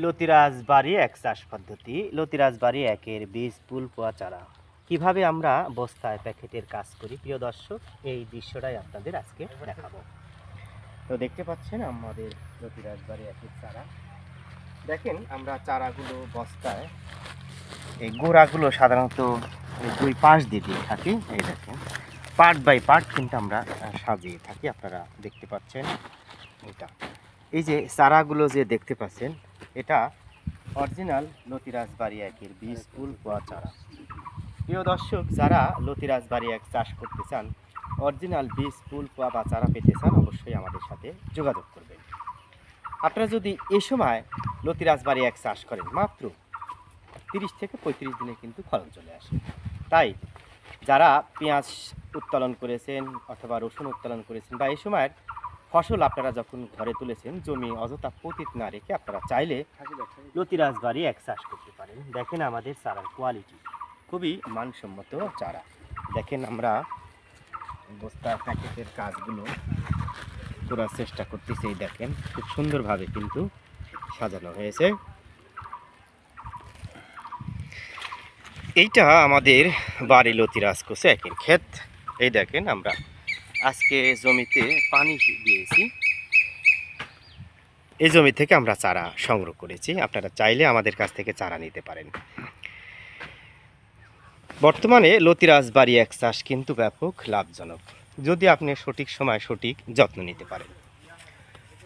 লতিরাজ বাড়ি এক চাষ পদ্ধতি। লতিরাজ বাড়ি একের বীজ পুল পোয়া চারা কিভাবে আমরা বস্তায় প্যাকেটের কাজ করি, প্রিয় দর্শক, এই দৃশ্যটাই আপনাদের আজকে দেখাবো। তো দেখতে পাচ্ছেন আমাদের লতিরাজ বাড়ি একের চারা। দেখেন আমরা চারাগুলো বস্তায়, এই গোড়াগুলো সাধারণত দুই পাশ দিয়ে থাকি। এই দেখেন পার্ট বাই পার্ট কিন্তু আমরা সাজিয়ে থাকি। আপনারা দেখতে পাচ্ছেন এটা, এই যে চারাগুলো যে দেখতে পাচ্ছেন, এটা অরিজিনাল লতিরাজ বাড়ি একের বীজ ফুল পোয়া চারা। প্রিয় দর্শক, যারা লতিরাজ বাড়ি এক চাষ করতে চান, অরিজিনাল বীজ ফুল পোয়া বা চারা পেতে চান, অবশ্যই আমাদের সাথে যোগাযোগ করবেন। আপনারা যদি এই সময় লতিরাজ বাড়ি এক চাষ করেন, মাত্র 30 থেকে 35 দিনে কিন্তু ফলন চলে আসে। তাই যারা পেঁয়াজ উত্তোলন করেছেন অথবা রসুন উত্তোলন করেছেন, বা এই সময়ের ফসল আপনারা যখন ঘরে তুলেছেন, জমি অযথা পতিত না রেখে আপনারা চাইলে লতিরাজ বাড়ি এক চাষ করতে পারেন। দেখেন আমাদের চারার কোয়ালিটি খুবই মানসম্মত চারা। দেখেন আমরা বস্তা প্যাকেটের কাজগুলো করার চেষ্টা করতেছি। এই দেখেন খুব সুন্দরভাবে কিন্তু সাজানো হয়েছে। এইটা আমাদের বাড়ি লতিরাজ কোষে একের ক্ষেত। এই দেখেন আমরা আজকে জমিতে পানি দিয়েছি, এই জমি থেকে আমরা চারা সংগ্রহ করেছি। আপনারা চাইলে আমাদের কাছ থেকে চারা নিতে পারেন। বর্তমানে লতিরাজ বাড়ি এক চাষ কিন্তু ব্যাপক লাভজনক, যদি আপনি সঠিক সময় সঠিক যত্ন নিতে পারেন।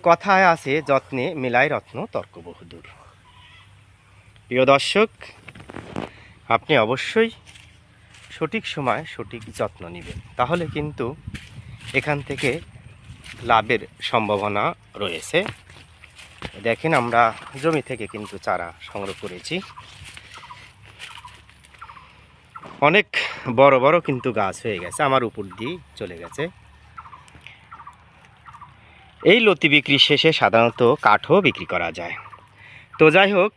কথায় আছে, যত্নে মেলায় রত্ন তর্ক বহুদূর। প্রিয় দর্শক, আপনি অবশ্যই সঠিক সময় সঠিক যত্ন নেবেন, তাহলে কিন্তু এখান থেকে লাভের সম্ভাবনা রয়েছে। দেখেন আমরা জমি থেকে কিন্তু চারা সংগ্রহ করেছি। অনেক বড় বড় কিন্তু গাছ হয়ে গেছে, আমার উপর দিয়ে চলে গেছে। এই লতি বিক্রি শেষে সাধারণত কাঠও বিক্রি করা যায়। তো যাই হোক,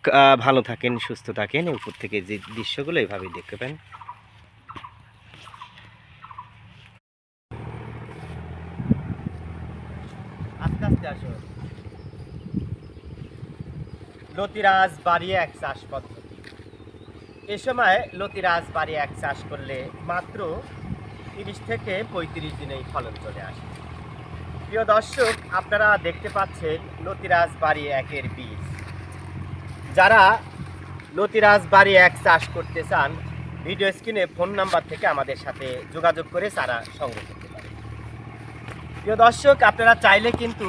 ভালো থাকেন, সুস্থ থাকেন। উপর থেকে যে দৃশ্যগুলো এইভাবেই দেখবেন। আস্তে আস্তে আসো। লতিরাজ বাড়ি এক চাষ পদ্ধতি। এ সময় লতিরাজ বাড়ি এক চাষ করলে মাত্র 30 থেকে 35 দিনেই ফলন চলে আসে। প্রিয় দর্শক, আপনারা দেখতে পাচ্ছেন লতিরাজ বাড়ি একের বীজ। যারা লতিরাজ বাড়ি এক চাষ করতে চান, ভিডিও স্ক্রিনে ফোন নাম্বার থেকে আমাদের সাথে যোগাযোগ করে চারা সংগ্রহ করতে পারেন। প্রিয় দর্শক, আপনারা চাইলে কিন্তু